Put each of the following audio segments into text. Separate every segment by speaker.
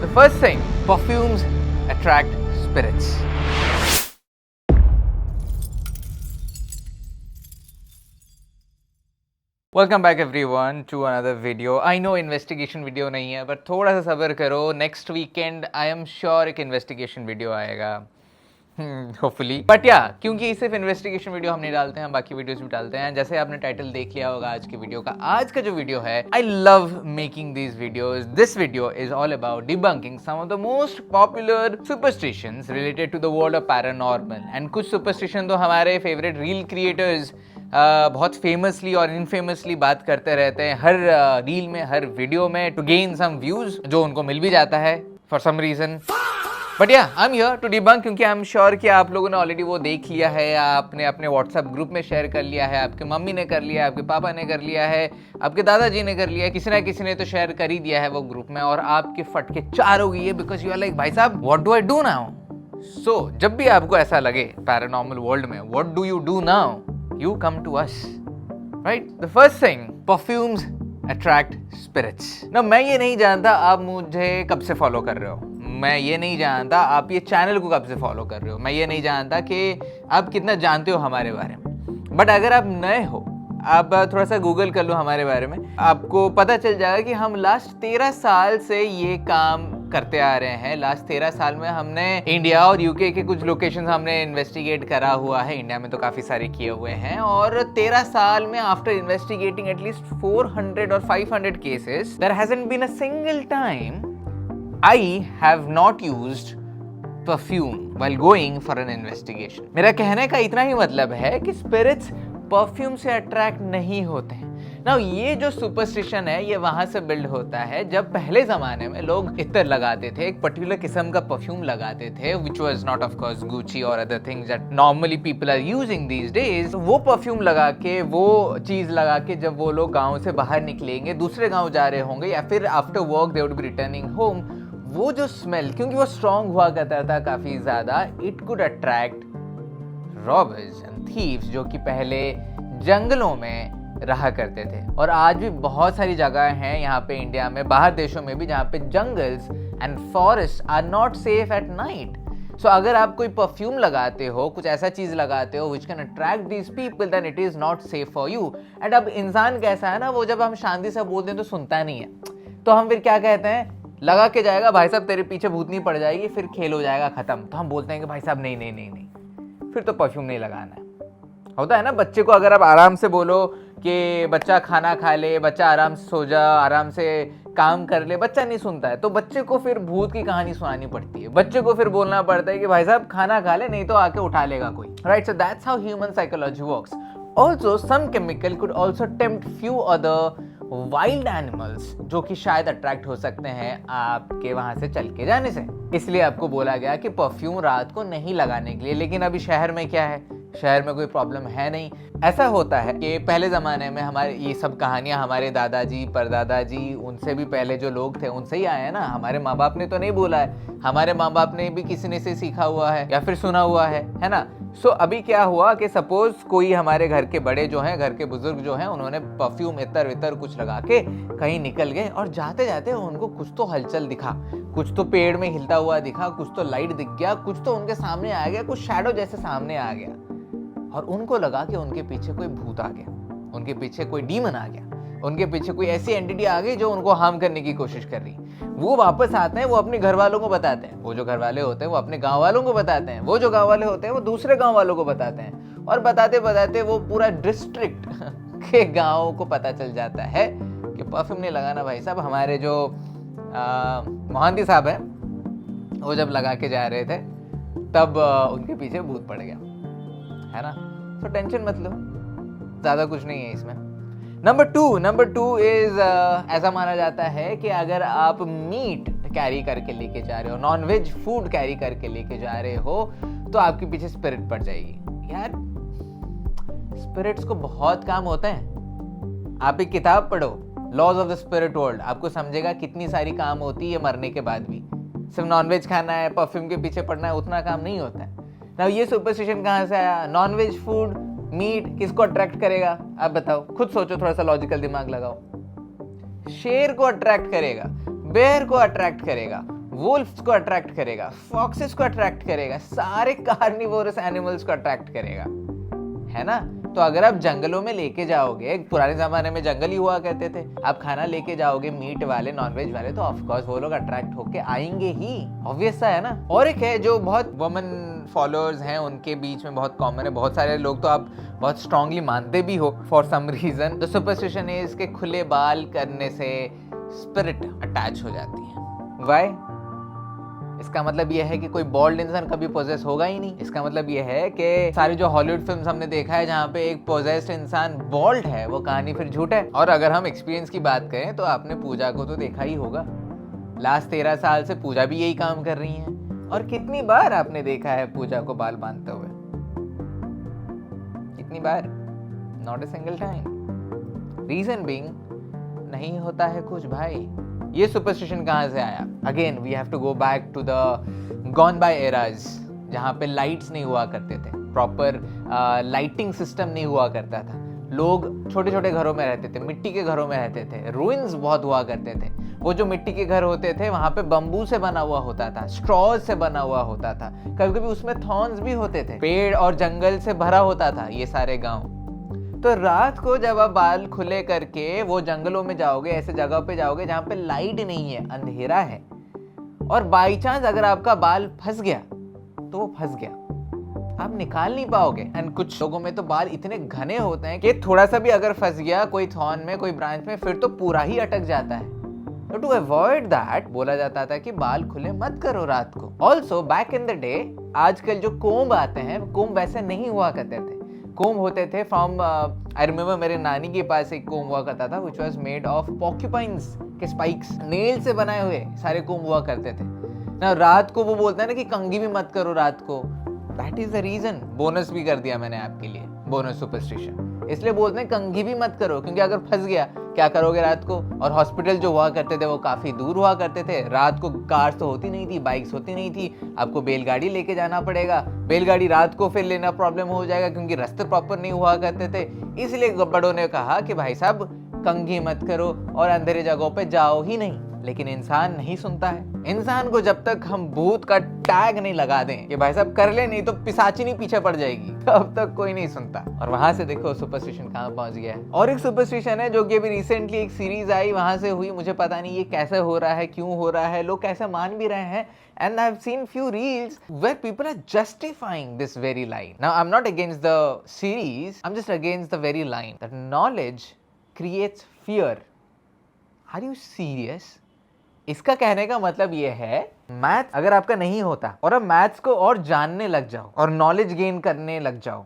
Speaker 1: The first thing, perfumes attract spirits. Welcome back everyone to another video. I know investigation video नहीं है, but थोड़ा सा सब्र करो. Next weekend I am sure एक investigation video आएगा. होपफुली बट या क्योंकि सिर्फ इन्वेस्टिगेशन वीडियो हम नहीं डालते हैं, बाकी वीडियोस भी डालते हैं. जैसे आपने टाइटल देख लिया होगा आज के वीडियो का. आज का जो वीडियो है, I love making these videos. This video is all about debunking some of the most popular superstitions related to the world of paranormal. And कुछ सुपरस्टिशन तो हमारे फेवरेट रील क्रिएटर्स बहुत फेमसली और इनफेमसली बात करते रहते हैं हर रील में, हर वीडियो में, टू गेन सम व्यूज जो उनको मिल भी जाता है for some reason. But yeah I am here to debunk, क्योंकि आई एम श्योर कि आप लोगों ने ऑलरेडी वो देख लिया है, आपने अपने व्हाट्सएप ग्रुप में शेयर कर लिया है, आपके मम्मी ने कर लिया है, आपके पापा ने कर लिया है, आपके दादाजी ने कर लिया है, किसी ना किसी ने तो शेयर कर ही दिया है वो ग्रुप में, और आपके फटके चार हो गई है बिकॉज यू आर लाइक भाई साहब what do I do now. So जब भी आपको ऐसा लगे पैरानॉर्मल वर्ल्ड में, what do you do now? You come to us, right? The first thing, perfumes attract spirits. ना मैं ये नहीं जानता आप मुझे कब से फॉलो कर रहे हो, मैं ये नहीं जानता आप ये चैनल को कब से फॉलो कर रहे हो, मैं ये नहीं जानता कि आप कितना जानते हो हमारे बारे में. बट अगर आप नए हो, आप थोड़ा सा गूगल कर लो हमारे बारे में, आपको पता चल जाएगा कि हम लास्ट 13 साल से ये काम करते आ रहे हैं. लास्ट 13 साल में हमने इंडिया और यूके के कुछ लोकेशन हमने इन्वेस्टिगेट करा हुआ है. इंडिया में तो काफ़ी सारे किए हुए हैं, और 13 साल में आफ्टर इन्वेस्टिगेटिंग एटलीस्ट 400 और 500 cases, there hasn't been a single time I have not used perfume while going for an investigation. मेरा कहने का इतना ही मतलब है कि spirits परफ्यूम से अट्रैक्ट नहीं होते हैं. Now ये जो सुपरस्टिशन है, ये वहां से बिल्ड होता है जब पहले जमाने में लोग इत्र लगाते थे, एक पर्टिकुलर किस्म का परफ्यूम लगाते थे, which was not of course Gucci or other things that normally people are using these days. वो परफ्यूम लगा के, वो चीज लगा के जब वो लोग गाँव से बाहर निकलेंगे, दूसरे गाँव जा रहे होंगे, या फिर after work they would be returning home, वो जो स्मेल, क्योंकि वो स्ट्रॉन्ग हुआ करता था काफी ज्यादा, it could attract robbers and thieves जो कि पहले जंगलों में रहा करते थे. और आज भी बहुत सारी जगह हैं यहाँ पे इंडिया में, बाहर देशों में भी, जहाँ पे jungles and forest are not safe at night. So अगर आप कोई परफ्यूम लगाते हो, कुछ ऐसा चीज लगाते हो which can attract these people, then it is not safe for you. And अब इंसान कैसा है ना, वो जब हम शांति से बोलते हैं तो सुनता नहीं है, तो हम फिर क्या कहते हैं, लगा के जाएगा भाई साहब तेरे पीछे भूतनी पड़ जाएगी, फिर खेल हो जाएगा खत्म. तो हम बोलते हैं कि भाई साहब नहीं नहीं नहीं नहीं, फिर तो परफ्यूम नहीं लगाना है. होता है ना, बच्चे को अगर आप आराम से बोलो कि बच्चा खाना खा ले, बच्चा आराम से सो जा, आराम से काम कर ले, बच्चा नहीं सुनता है, तो बच्चे को फिर भूत की कहानी सुनानी पड़ती है. बच्चे को फिर बोलना पड़ता है कि भाई साहब खाना खा ले, नहीं तो आके उठा लेगा कोई, right? So that's how human psychology works. Also some chemical could also tempt few other wild animals जो कि शायद अट्रैक्ट हो सकते हैं आपके वहां से चल के जाने से. इसलिए आपको बोला गया कि परफ्यूम रात को नहीं लगाने के लिए. लेकिन अभी शहर में क्या है, शहर में कोई प्रॉब्लम है नहीं. ऐसा होता है कि पहले ज़माने में हमारे ये सब कहानियाँ हमारे दादाजी, परदादाजी, उनसे भी पहले जो लोग थे उनसे ही आए हैं ना. हमारे माँ बाप ने तो नहीं बोला है, हमारे माँ बाप ने भी किसी ने से सीखा हुआ है या फिर सुना हुआ है ना. सो अभी क्या हुआ कि सपोज कोई हमारे घर के बड़े जो हैं, घर के बुजुर्ग जो हैं, उन्होंने परफ्यूम इतर वितर कुछ लगा के कहीं निकल गए, और जाते जाते उनको कुछ तो हलचल दिखा, कुछ तो पेड़ में हिलता हुआ दिखा, कुछ तो लाइट दिख गया, कुछ तो उनके सामने आ गया, कुछ शैडो जैसे सामने आ गया, और उनको लगा कि उनके पीछे कोई भूत आ गया, उनके पीछे कोई डीमन आ गया, उनके पीछे कोई ऐसी एंटिटी आ गई जो उनको हार्म करने की कोशिश कर रही. वो वापस आते हैं, वो अपने घर वालों को बताते हैं, वो जो घर वाले होते हैं वो अपने गांव वालों को बताते हैं, वो जो गांव वाले होते हैं वो दूसरे गांव वालों को बताते हैं, और बताते बताते वो पूरा डिस्ट्रिक्ट के गाँव को पता चल जाता है कि परफ्यूम नहीं लगाना भाई साहब. हमारे जो मोहंती साहब हैं, वो जब लगा के जा रहे थे तब उनके पीछे भूत पड़ गया, है ना. तो टेंशन मत लो, ज़्यादा कुछ नहीं है इसमें. नंबर टू इज ऐसा माना जाता है कि अगर आप मीट कैरी करके लेके जा रहे हो, नॉन वेज फूड कैरी करके लेके जा रहे हो, तो आपके पीछे स्पिरिट पड़ जाएगी. यार स्पिरिट्स को बहुत काम होता है. आप एक किताब पढ़ो, laws of the spirit world, आपको समझेगा कितनी सारी काम होती है मरने के बाद भी. सिर्फ नॉन वेज खाना है, परफ्यूम के पीछे पड़ना है, उतना काम नहीं होता है ना. ये सुपरस्टिशन कहाँ से आया? नॉन वेज फूड, मीट किसको अट्रैक्ट करेगा आप बताओ, खुद सोचो, थोड़ा सा लॉजिकल दिमाग लगाओ. शेर को अट्रैक्ट करेगा, बेयर को अट्रैक्ट करेगा, वुल्फ्स को अट्रैक्ट करेगा, फॉक्सेस को अट्रैक्ट करेगा, सारे कार्निवोरस एनिमल्स को अट्रैक्ट करेगा, है ना। तो अगर आप जंगलों में लेके जाओगे, पुराने जमाने में जंगल ही हुआ करते थे, आप खाना लेके जाओगे मीट वाले, नॉनवेज वाले, तो ऑफ कोर्स वो लोग अट्रैक्ट होके आएंगे ही, ऑब्वियस सा है ना। और एक है जो बहुत वुमेन फॉलोअर्स हैं उनके बीच में बहुत कॉमन है, बहुत सारे लोग तो आप बहुत स्ट्रांगली मानते भी हो for some reason. The superstition is के खुले बाल करने से स्पिरिट अटैच हो जाती है। व्हाई? इसका मतलब यह है कि कोई बॉल्ड इंसान कभी पोजेस होगा ही नहीं। इसका मतलब यह है कि सारी जो हॉलीवुड फिल्म्स हमने देखा है जहाँ पे एक पोजेस्ड इंसान बॉल्ड है, वो कहानी फिर झूठ है। और अगर हम एक्सपीरियंस की बात करें तो आपने पूजा को तो देखा ही होगा, लास्ट 13 साल से पूजा भी यही काम कर रही है। और कितनी बार आपने देखा है पूजा को बाल बांधते हुए? कितनी बार? Not a single time. Reason being, नहीं होता है कुछ भाई। ये सुपरस्टिशन कहाँ से आया? Again we have to go back to the gone by eras, जहाँ पे लाइट्स नहीं हुआ करते थे, प्रॉपर लाइटिंग सिस्टम नहीं हुआ करता था, लोग छोटे छोटे घरों में रहते थे, मिट्टी के घरों में रहते थे, रूइंस बहुत हुआ करते थे। वो जो मिट्टी के घर होते थे वहाँ पे बम्बू से बना हुआ होता था, स्ट्रॉज से बना हुआ होता था, कभी कभी उसमें थॉर्न्स भी होते थे, पेड़ और जंगल से भरा होता था ये सारे गाँव। तो रात को जब आप बाल खुले करके वो जंगलों में जाओगे, ऐसे जगह पे जाओगे जहाँ पे लाइट नहीं है, अंधेरा है, और बाई चांस अगर आपका बाल फंस गया तो वो फंस गया, आप निकाल नहीं पाओगे। एंड कुछ लोगों में तो बाल इतने घने होते हैं कि थोड़ा सा भी अगर फंस गया कोई थॉर्न में, कोई ब्रांच में, फिर तो पूरा ही अटक जाता है। तो टू अवॉइड दैट बोला जाता था कि बाल खुले मत करो रात को। Also back in the day, आजकल जो कोम्ब आते हैं, कोम्ब वैसे नहीं हुआ करते थे। कोम्ब होते थे फ्रॉम, आई रिमेम्बर मेरे नानी के पास एक कोम्ब हुआ करता था which was made of porcupines के स्पाइक्स, नेल से बनाए हुए सारे कोम्ब हुआ करते थे ना। रात को वो बोलते हैं ना कि कंघी भी मत करो रात को, that is the reason. Bonus भी कर दिया मैंने आपके लिए, बोनस सुपरस्टिशन। इसलिए बोलते हैं कंघी भी मत करो, क्योंकि अगर फंस गया क्या करोगे रात को। और हॉस्पिटल जो हुआ करते थे वो काफी दूर हुआ करते थे, रात को कार्स तो होती नहीं थी, बाइक्स होती नहीं थी, आपको बैलगाड़ी लेके जाना पड़ेगा। बैलगाड़ी रात को फिर लेना प्रॉब्लम हो जाएगा क्योंकि रास्ते प्रॉपर नहीं हुआ करते थे। इसलिए बड़ों ने कहा कि भाई साहब कंघी मत करो और अंधेरे जगहों पे जाओ ही नहीं। लेकिन इंसान नहीं सुनता है। इंसान को जब तक हम भूत का टैग नहीं लगा दें कि भाई साहब कर ले, नहीं तो पिशाचिनी पीछे पड़ जाएगी, तब तक कोई नहीं सुनता। और वहां से देखो सुपरस्टिशन कहां पहुंच गया है। और एक सुपरस्टिशन है जो कि अभी रिसेंटली एक सीरीज आई, वहां से हुई, मुझे पता नहीं ये कैसे हो रहा है, क्यों हो रहा है, लोग कैसे मान भी रहे हैं। And I've seen few reels where people are justifying this very line. Now I'm not against the series, I'm just against the very line that knowledge creates fear. Are you serious? इसका कहने का मतलब ये है, math अगर आपका नहीं होता और आप मैथ्स को और जानने लग जाओ और नॉलेज गेन करने लग जाओ,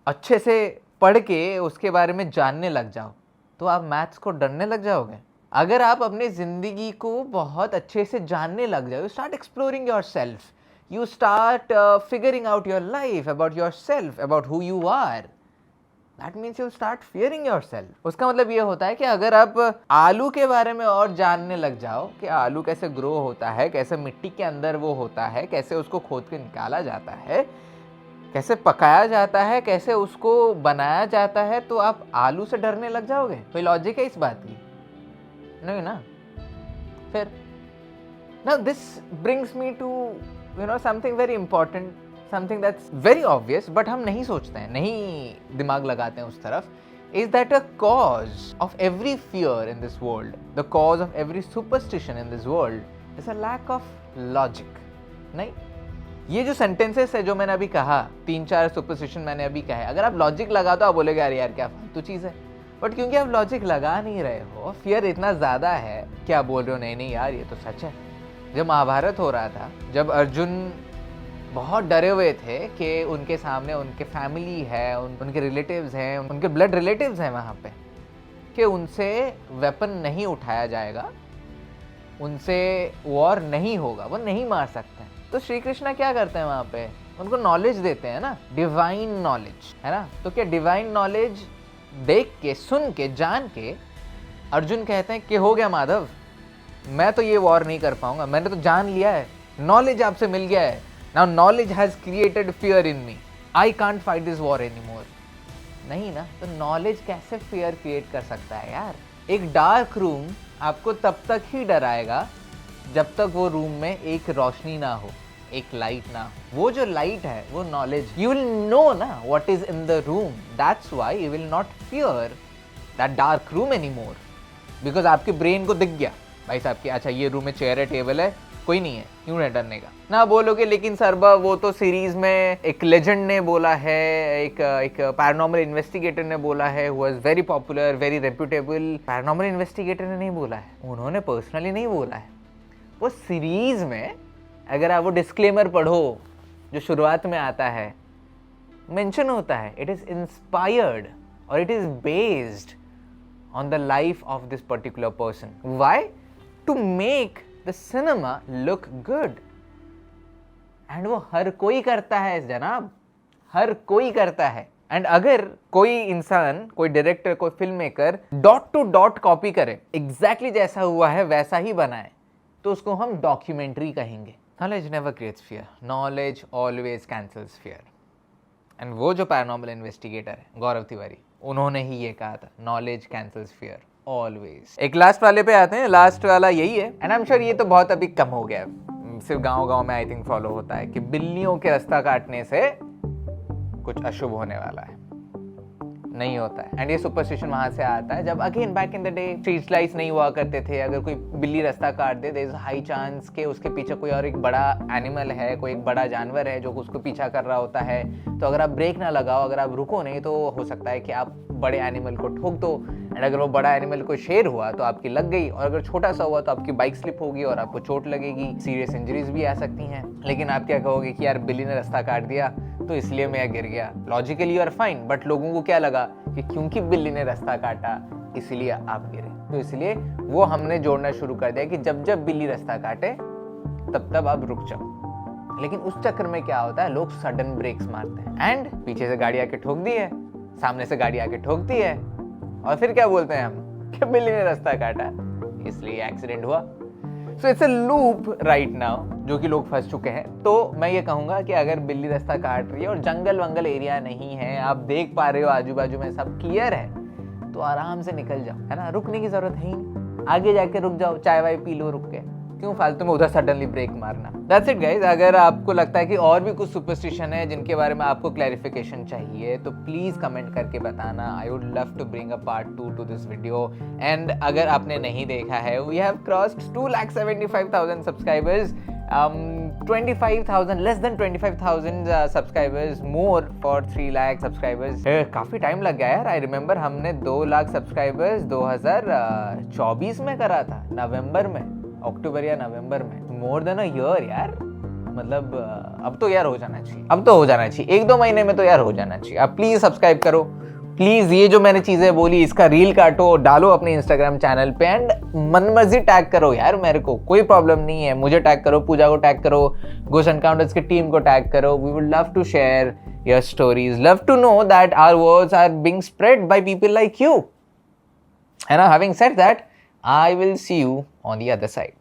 Speaker 1: अच्छे से पढ़ के उसके बारे में जानने लग जाओ, तो आप मैथ्स को डरने लग जाओगे। अगर आप अपनी जिंदगी को बहुत अच्छे से जानने लग जाओ, you start exploring yourself, you start figuring out your life, about yourself, about who you are, that means you start fearing yourself. उसका मतलब ये होता है कि अगर आप आलू के बारे में और जानने लग जाओ कि आलू कैसे ग्रो होता है, कैसे मिट्टी के अंदर वो होता है, कैसे उसको खोद के निकाला जाता है, कैसे पकाया जाता है, कैसे उसको बनाया जाता है, तो आप आलू से डरने लग जाओगे? कोई लॉजिक है इस बात की? नहीं ना। फिर now this brings me to something very important, something that's very obvious, but हम नहीं सोचते हैं, नहीं दिमाग लगाते हैं उस तरफ। Is that a cause of every fear in this world, the cause of every superstition in this world is a lack of logic? नहीं, ये जो सेंटेंसेस है जो मैंने अभी कहा, 3-4 सुपरस्टिशन मैंने अभी कहा है, अगर आप लॉजिक लगा तो आप बोलेगे यार यार क्या फालतू चीज़ है। बट क्योंकि आप लॉजिक लगा नहीं रहे हो, फियर इतना ज़्यादा है, क्या बोल रहे हो, नहीं नहीं यार ये तो सच है। जब महाभारत हो रहा था, जब अर्जुन बहुत डरे हुए थे कि उनके सामने उनके फैमिली है, उनके रिलेटिव्स हैं, उनके ब्लड रिलेटिव्स हैं वहाँ पे, कि उनसे वेपन नहीं उठाया जाएगा, उनसे वॉर नहीं होगा, वो नहीं मार सकते हैं। तो श्री कृष्णा क्या करते हैं वहाँ पे? उनको नॉलेज देते हैं ना, डिवाइन नॉलेज, है ना। तो क्या डिवाइन नॉलेज देख के, सुन के, जान के अर्जुन कहते हैं कि हो गया माधव, मैं तो ये वॉर नहीं कर पाऊंगा, मैंने तो जान लिया है, नॉलेज आपसे मिल गया है, now knowledge has created fear in me, I can't fight this war anymore. नहीं ना, तो नॉलेज कैसे फियर क्रिएट कर सकता है यार? एक डार्क रूम आपको तब तक ही डराएगा जब तक वो रूम में एक रोशनी ना हो, एक लाइट ना हो। वो जो लाइट है वो नॉलेज, यू विल नो ना what is in the room, that's why you will not fear that dark room any more, because आपके ब्रेन को दिख गया भाई साहब कि अच्छा ये रूम में चेयर है, टेबल है, कोई नहीं है, क्यों नहीं डरने का। ना बोलोगे लेकिन सरबा वो तो सीरीज में एक लेजेंड ने बोला है, एक पैरानॉर्मल इन्वेस्टिगेटर ने बोला है, who was very popular, very reputable. Paranormal investigator ने नहीं बोला है, उन्होंने पर्सनली नहीं बोला है, वो सीरीज में अगर आप वो डिस्क्लेमर पढ़ो जो शुरुआत में आता है, मेंशन होता है इट इज इंस्पायर्ड और it is based on the life of this particular person. Why? To make the cinema look good. And वो हर कोई करता है जनाब, हर कोई करता है। एंड अगर कोई इंसान, कोई डायरेक्टर, कोई film maker dot to dot copy करे, एग्जैक्टली जैसा हुआ है वैसा ही बनाए, तो उसको हम डॉक्यूमेंट्री कहेंगे। Knowledge never creates fear, knowledge always cancels fear. And वो जो पैरानॉर्मल इन्वेस्टिगेटर है गौरव तिवारी, उन्होंने ही ये कहा था, नॉलेज कैंसल्स फियर ऑलवेज। एक लास्ट वाले पे आते हैं, लास्ट वाला यही है, एंड आई एम श्योर ये तो बहुत अभी कम हो गया है, सिर्फ गांव में आई थिंक फॉलो होता है कि बिल्लियों के रास्ता काटने से कुछ अशुभ होने वाला है। नहीं होता है। एंड ये सुपरस्टिशन वहां से आता है जब again back in the day street lights नहीं हुआ करते थे, अगर कोई बिल्ली रास्ता काट दे, देयर इज हाई चांस कि उसके पीछे कोई और एक बड़ा एनिमल है, कोई एक बड़ा जानवर है जो उसको पीछा कर रहा होता है। तो अगर आप ब्रेक ना लगाओ, अगर आप रुको नहीं, तो हो सकता है कि आप बड़े एनिमल को ठोक दो। एंड अगर वो बड़ा एनिमल कोई शेर हुआ तो आपकी लग गई, और अगर छोटा सा हुआ तो आपकी बाइक स्लिप होगी और आपको चोट लगेगी, सीरियस इंजरीज भी आ सकती हैं। लेकिन आप क्या कहोगे कि यार बिल्ली ने रास्ता काट दिया तो इसलिए मैं गिर गया। Logically you are fine, but लोगों को क्या लगा कि क्योंकि बिल्ली ने रास्ता काटा इसलिए आप गिरे। तो इसलिए वो हमने जोड़ना शुरू कर दिया कि जब जब बिल्ली रास्ता काटे तब तब आप रुक जाओ। लेकिन उस चक्कर में क्या होता है, लोग सडन ब्रेक्स मारते हैं एंड पीछे से गाड़ी आके ठोक दी है, सामने से गाड़ी आके ठोकती है, और फिर क्या बोलते हैं हम कि बिल्ली ने रास्ता काटा इसलिए एक्सीडेंट हुआ। So it's a loop right now जो कि लोग फंस चुके हैं। तो मैं ये कहूंगा कि अगर बिल्ली रास्ता काट रही है और जंगल वंगल एरिया नहीं है, आप देख पा रहे हो आजू बाजू में सब क्लियर है, तो आराम से निकल जाओ, है ना, रुकने की जरूरत है ही नहीं। आगे जाके रुक जाओ, चाय वाय पी लो रुक के, क्यों फालतू में उधर सडनली ब्रेक मारना। That's it guys. अगर आपको लगता है कि और भी कुछ सुपरस्टिशन है जिनके बारे में आपको क्लैरिफिकेशन चाहिए तो प्लीज कमेंट करके बताना। I would love to bring a part 2 to this video. And अगर आपने नहीं देखा है, we have crossed 2,75,000 subscribers, 25,000 less than 25,000 subscribers, more for 3 lakh subscribers. काफी टाइम लग गया यार। आई रिमेम्बर हमने 2 लाख सब्सक्राइबर्स 2024 में करा था, नवंबर में, अक्टूबर या नवंबर में। मोर देन अ ईयर यार, मतलब अब तो यार हो जाना चाहिए, अब तो हो जाना चाहिए, 1-2 महीने में तो यार हो जाना चाहिए। आप प्लीज सब्सक्राइब करो प्लीज। ये जो मैंने चीजें बोली इसका रील काटो, डालो अपने इंस्टाग्राम चैनल पे एंड मनमर्जी टैग करो यार, मेरे को कोई प्रॉब्लम नहीं है। मुझे टैग करो, पूजा को टैग करो, घोष एनकाउंटर्स की टीम को टैग करो। We would love to share your stories, love to know that our words are being spread by people like you. And having said that, I will see you on the other side.